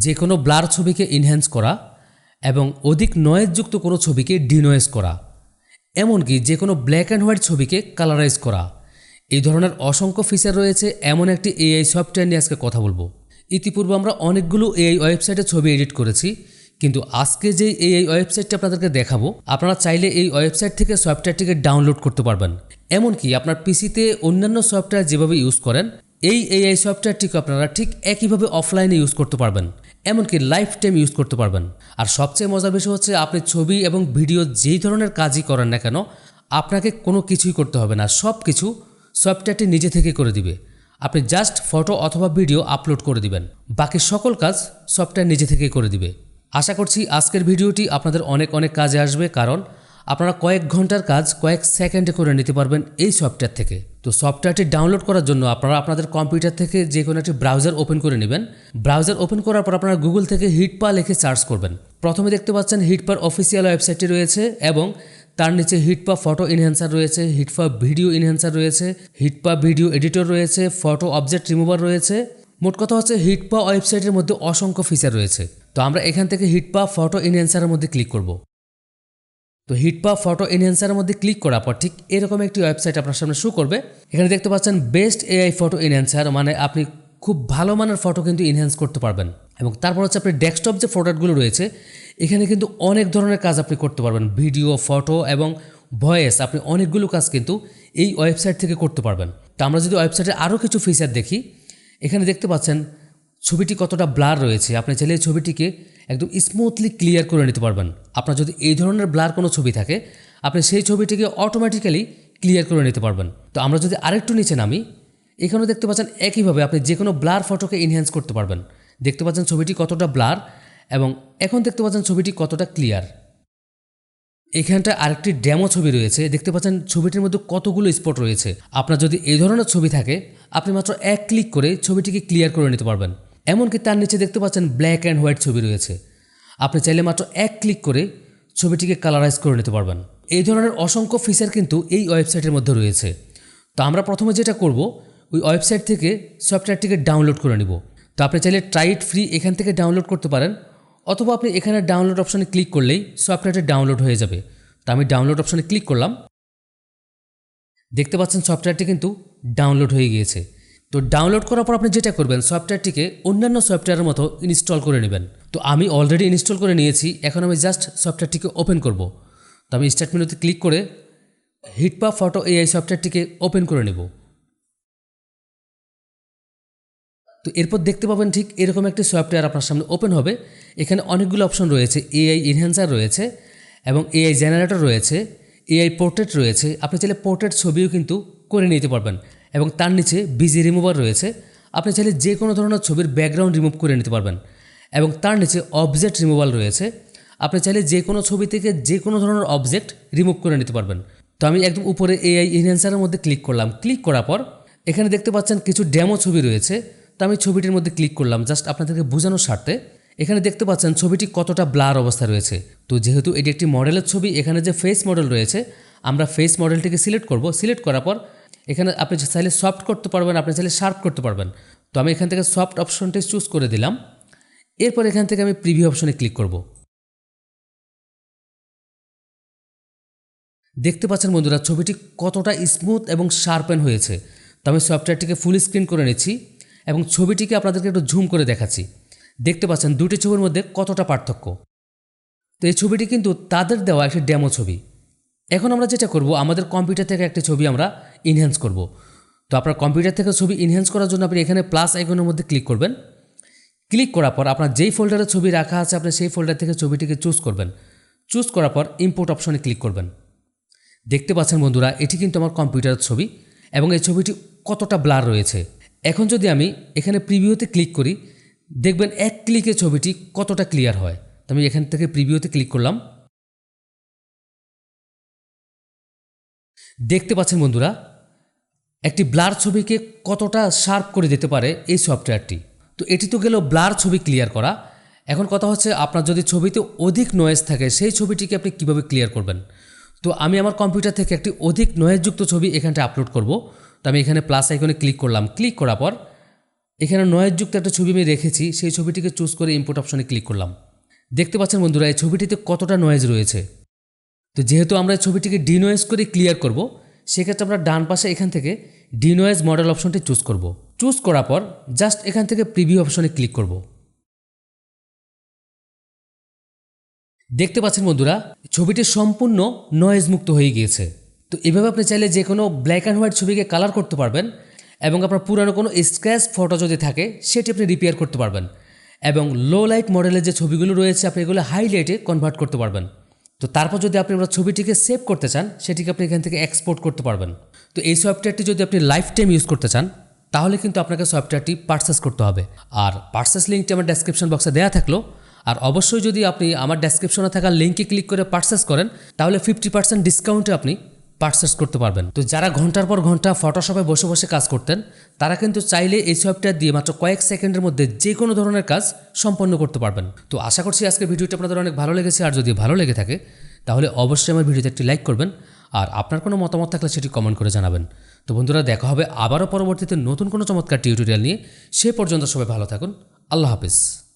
যে কোনো ব্লার ছবিকে ইনহ্যান্স করা এবং অধিক নয়েজযুক্ত কোনো ছবিকে ডিনয়েজ করা, এমনকি যে কোনো ব্ল্যাক অ্যান্ড হোয়াইট ছবিকে কালারাইজ করা, এই ধরনের অসংখ্য ফিচার রয়েছে এমন একটি এআই সফটওয়্যার নিয়ে আজকে কথা বলবো। ইতিপূর্বে আমরা অনেকগুলো এআই ওয়েবসাইটে ছবি এডিট করেছি, কিন্তু আজকে যে এআই ওয়েবসাইটটি আপনাদেরকে দেখাবো, আপনারা চাইলে এই ওয়েবসাইট থেকে সফটওয়্যারটিকে ডাউনলোড করতে পারবেন। এমনকি আপনার পিসিতে অন্যান্য সফটওয়্যার যেভাবে ইউজ করেন, এই এআই সফটওয়্যারটিকে আপনারা ঠিক একইভাবে অফলাইনে ইউজ করতে পারবেন, এমনকি লাইফ টাইম ইউজ করতে পারবেন। আর সবচেয়ে মজার বিষয় হচ্ছে, আপনি ছবি এবং ভিডিও যেই ধরনের কাজই করেন না কেন, আপনাকে কোনো কিছুই করতে হবে না, সব কিছু সফটওয়্যারটি নিজে থেকে করে দিবে। আপনি জাস্ট ফটো অথবা ভিডিও আপলোড করে দিবেন, বাকি সকল কাজ সফটওয়্যার নিজে থেকেই করে দিবে। আশা করছি আজকের ভিডিওটি আপনাদের অনেক কাজে আসবে, কারণ আপনারা কয়েক ঘন্টার কাজ কয়েক সেকেন্ডে করে নিতে পারবেন এই সফটওয়্যার থেকে। তো সফটওয়্যারটি ডাউনলোড করার জন্য আপনারা আপনাদের কম্পিউটার থেকে যে কোনো একটি ব্রাউজার ওপেন করে নেবেন। ব্রাউজার ওপেন করার পর আপনারা গুগল থেকে HitPaw লিখে সার্চ করবেন। প্রথমে দেখতে পাচ্ছেন HitPaw অফিসিয়াল ওয়েবসাইটটি রয়েছে এবং তার নিচে HitPaw ফটো এনহ্যান্সার রয়েছে, HitPaw ভিডিও এনহ্যান্সার রয়েছে, HitPaw ভিডিও এডিটর রয়েছে, ফটো অবজেক্ট রিমুভার রয়েছে। মোট কথা হচ্ছে HitPaw ওয়েবসাইটের মধ্যে অসংখ্য ফিচার রয়েছে। তো আমরা এখান থেকে HitPaw ফটো এনহ্যান্সারের মধ্যে ক্লিক করব। তো HitPaw ফটো এনহ্যান্সারের মধ্যে ক্লিক করার পর ঠিক এরকম একটি ওয়েবসাইট আপনার সামনে শো করবে। এখানে দেখতে পাচ্ছেন বেস্ট এআই ফটো এনহ্যান্সার, মানে আপনি খুব ভালো মানের ফটো কিন্তু এনহ্যান্স করতে পারবেন। এবং তারপর হচ্ছে আপনি ডেস্কটপ যে ফটোগুলো রয়েছে, এখানে কিন্তু অনেক ধরনের কাজ আপনি করতে পারবেন, ভিডিও, ফটো এবং ভয়েস, আপনি অনেকগুলো কাজ কিন্তু এই ওয়েবসাইট থেকে করতে পারবেন। তো আমরা যদি ওয়েবসাইটে আরও কিছু ফিচার দেখি, এখানে দেখতে পাচ্ছেন ছবিটি কতটা ব্লার রয়েছে। আপনি চাইলে ছবিটিকে একদম স্মুথলি ক্লিয়ার করে নিতে পারবেন। আপনার যদি এই ধরনের ব্লার কোনো ছবি থাকে, আপনি সেই ছবিটিকে অটোমেটিক্যালি ক্লিয়ার করে নিতে পারবেন। তো আমরা যদি আরেকটু নিচে নামি, এখানেও দেখতে পাচ্ছেন একইভাবে আপনি যে কোনো ব্লার ফটোকে এনহ্যান্স করতে পারবেন। দেখতে পাচ্ছেন ছবিটি কতটা ব্লার এবং এখন দেখতে পাচ্ছেন ছবিটি কতটা ক্লিয়ার। এখানটা আরেকটি ডেমো ছবি রয়েছে, দেখতে পাচ্ছেন ছবিটির মধ্যে কতগুলো স্পট রয়েছে। আপনার যদি এই ধরনের ছবি থাকে, আপনি মাত্র এক ক্লিক করে ছবিটিকে ক্লিয়ার করে নিতে পারবেন। এমনকি তার নিচে দেখতে পাচ্ছেন ব্ল্যাক অ্যান্ড হোয়াইট ছবি রয়েছে, আপনি চাইলে মাত্র এক ক্লিক করে ছবিটিকে কালারাইজ করে নিতে পারবেন। এই ধরনের অসংখ্য ফিচার কিন্তু এই ওয়েবসাইটের মধ্যে রয়েছে। তো আমরা প্রথমে যেটা করব, ওই ওয়েবসাইট থেকে সফটওয়্যারটিকে ডাউনলোড করে নিব। তো আপনি চাইলে ট্রাই ইট ফ্রি এখান থেকে ডাউনলোড করতে পারেন, অথবা আপনি এখানে ডাউনলোড অপশানে ক্লিক করলেই সফটওয়্যারটি ডাউনলোড হয়ে যাবে। তো আমি ডাউনলোড অপশানে ক্লিক করলাম, দেখতে পাচ্ছেন সফটওয়্যারটি কিন্তু ডাউনলোড হয়ে গিয়েছে। তো ডাউনলোড করার পর আপনি যেটা করবেন, সফটওয়্যারটিকে অন্যান্য সফটওয়্যারের মতো ইনস্টল করে নেবেন। তো আমি অলরেডি ইনস্টল করে নিয়েছি, এখন আমি জাস্ট সফটওয়্যারটিকে ওপেন করব। তো আমি স্টার্ট মেনুতে ক্লিক করে HitPaw ফটো এআই সফটওয়্যারটিকে ওপেন করে নেব। তো এরপর দেখতে পাবেন ঠিক এরকম একটি সফটওয়্যার আপনার সামনে ওপেন হবে। এখানে অনেকগুলো অপশন রয়েছে, এআই এনহ্যান্সার রয়েছে এবং এআই জেনারেটর রয়েছে, এআই পোর্ট্রেট রয়েছে। আপনি চাইলে পোর্ট্রেট ছবিও কিন্তু করে নিতে পারবেন। এবং তার নিচে বিজি রিমুভার রয়েছে, আপনি চাইলে যে কোনো ধরনের ছবির ব্যাকগ্রাউন্ড রিমুভ করে নিতে পারবেন। এবং তার নিচে অবজেক্ট রিমুভাল রয়েছে, আপনি চাইলে যে কোনো ছবি থেকে যে কোনো ধরনের অবজেক্ট রিমুভ করে নিতে পারবেন। তো আমি একদম উপরে এআই এনহ্যান্সারের মধ্যে ক্লিক করলাম। ক্লিক করার পর এখানে দেখতে পাচ্ছেন কিছু ডেমো ছবি রয়েছে। তো আমি ছবিটির মধ্যে ক্লিক করলাম জাস্ট আপনাদেরকে বোঝানোর স্বার্থে। এখানে দেখতে পাচ্ছেন ছবিটি কতটা ব্লার অবস্থায় রয়েছে। তো যেহেতু এটি একটি মডেলের ছবি, এখানে যে ফেস মডেল রয়েছে, আমরা ফেস মডেলটিকে সিলেক্ট করব। সিলেক্ট করার পর এখানে আপনি চাইলে সফট করতে পারবেন, আপনি চাইলে শার্প করতে পারবেন। তো আমি এখান থেকে সফট অপশনটি চুজ করে দিলাম। এরপর এখান থেকে আমি প্রিভিউ অপশনে ক্লিক করব। দেখতে পাচ্ছেন বন্ধুরা, ছবিটি কতটা স্মুথ এবং শার্পেন হয়েছে। তো আমি সফটওয়্যারটিকে ফুল স্ক্রিন করে নিচ্ছি এবং ছবিটিকে আপনাদেরকে একটু ঝুম করে দেখাচ্ছি। দেখতে পাচ্ছেন দুটি ছবির মধ্যে কতটা পার্থক্য। তো এই ছবিটি কিন্তু তাদের দেওয়া একটি ডেমো ছবি। এখন আমরা যেটা করব, আমাদের কম্পিউটার থেকে একটি ছবি আমরা ইনহ্যান্স করব। তো আপনার কম্পিউটার থেকে ছবি ইনহ্যান্স করার জন্য আপনি এখানে প্লাস আইকনের মধ্যে ক্লিক করবেন। ক্লিক করার পর আপনার যেই ফোল্ডারে ছবি রাখা আছে, আপনি সেই ফোল্ডার থেকে ছবিটিকে চুজ করবেন। চুজ করার পর ইম্পোর্ট অপশনে ক্লিক করবেন। দেখতে পাচ্ছেন বন্ধুরা, এটি কিন্তু আমার কম্পিউটারের ছবি এবং এই ছবিটি কতটা ব্লার রয়েছে। এখন যদি আমি এখানে প্রিভিউতে ক্লিক করি, দেখবেন এক ক্লিকে ছবিটি কতটা ক্লিয়ার হয়। তো আমি এখান থেকে প্রিভিউতে ক্লিক করলাম। দেখতে পাচ্ছেন বন্ধুরা, একটি ব্লার ছবিকে কতটা শার্প করে দিতে পারে এই সফটওয়্যারটি। তো এটি তো গেল ব্লার ছবি ক্লিয়ার করা। এখন কথা হচ্ছে, আপনার যদি ছবিতে অধিক নয়েজ থাকে, সেই ছবিটিকে আপনি কিভাবে ক্লিয়ার করবেন। তো আমি আমার কম্পিউটার থেকে একটি অধিক নয়েজযুক্ত ছবি এখানটা আপলোড করব। তো আমি এখানে প্লাস আইকনে ক্লিক করলাম। ক্লিক করার পর এখানে নয়েজযুক্ত একটা ছবি আমি রেখেছি, সেই ছবিটিকে চুজ করে ইম্পোর্ট অপশনে ক্লিক করলাম। দেখতে পাচ্ছেন বন্ধুরা এই ছবিটিতে কতটা নয়েজ রয়েছে। তো যেহেতু আমরা এই ছবিটিকে ডিনয়েজ করে ক্লিয়ার করব, সেক্ষেত্রে আমরা ডান পাশে এখান থেকে ডিনয়েজ মডেল অপশনটি চুজ করব। চুজ করার পর জাস্ট এখান থেকে প্রিভিউ অপশনে ক্লিক করব। দেখতে পাচ্ছেন বন্ধুরা ছবিটি সম্পূর্ণ নয়েজ মুক্ত হয়ে গিয়েছে। তো এভাবে আপনি চাইলে যে কোনো ব্ল্যাক অ্যান্ড হোয়াইট ছবিকে কালার করতে পারবেন এবং আপনার পুরানো কোনো স্ক্র্যাচ ফটো যদি থাকে সেটি আপনি রিপেয়ার করতে পারবেন এবং লো লাইট মডেলের যে ছবিগুলো রয়েছে আপনি এগুলো হাইলাইটে কনভার্ট করতে পারবেন। তো তারপর যদি আপনি আপনার ছবিটিকে সেভ করতে চান সেটিকে আপনি এখান থেকে এক্সপোর্ট করতে পারবেন। তো এই সফটওয়্যারটি যদি আপনি লাইফ টাইম ইউজ করতে চান তাহলে কিন্তু আপনাকে সফটওয়্যারটি পারচেস করতে হবে। আর পারচেস লিঙ্কটি আমার ডেসক্রিপশন বক্সে দেওয়া থাকলো। আর অবশ্যই যদি আপনি আমার ডেসক্রিপশনে থাকা লিঙ্কে ক্লিক করে পারচেস করেন তাহলে 50% ডিসকাউন্টে আপনি পারচেস করতে পারবেন। তো যারা ঘন্টার পর ঘন্টা ফটোশপে বসে বসে কাজ করতেন তারা কিন্তু চাইলে এই সফটওয়্যার দিয়ে মাত্র কয়েক সেকেন্ডের মধ্যে যে কোনো ধরনের কাজ সম্পন্ন করতে পারবেন। তো আশা করছি আজকের ভিডিওটি আপনাদের অনেক ভালো লেগেছে। আর যদি ভালো লেগে থাকে তাহলে অবশ্যই আমার ভিডিওতে একটি লাইক করবেন আর আপনার কোনো মতামত থাকলে সেটি কমেন্ট করে জানাবেন। তো বন্ধুরা দেখা হবে আবারও পরবর্তীতে নতুন কোনো চমৎকার টিউটোরিয়াল নিয়ে। সে পর্যন্ত সবাই ভালো থাকুন। আল্লাহ হাফিজ।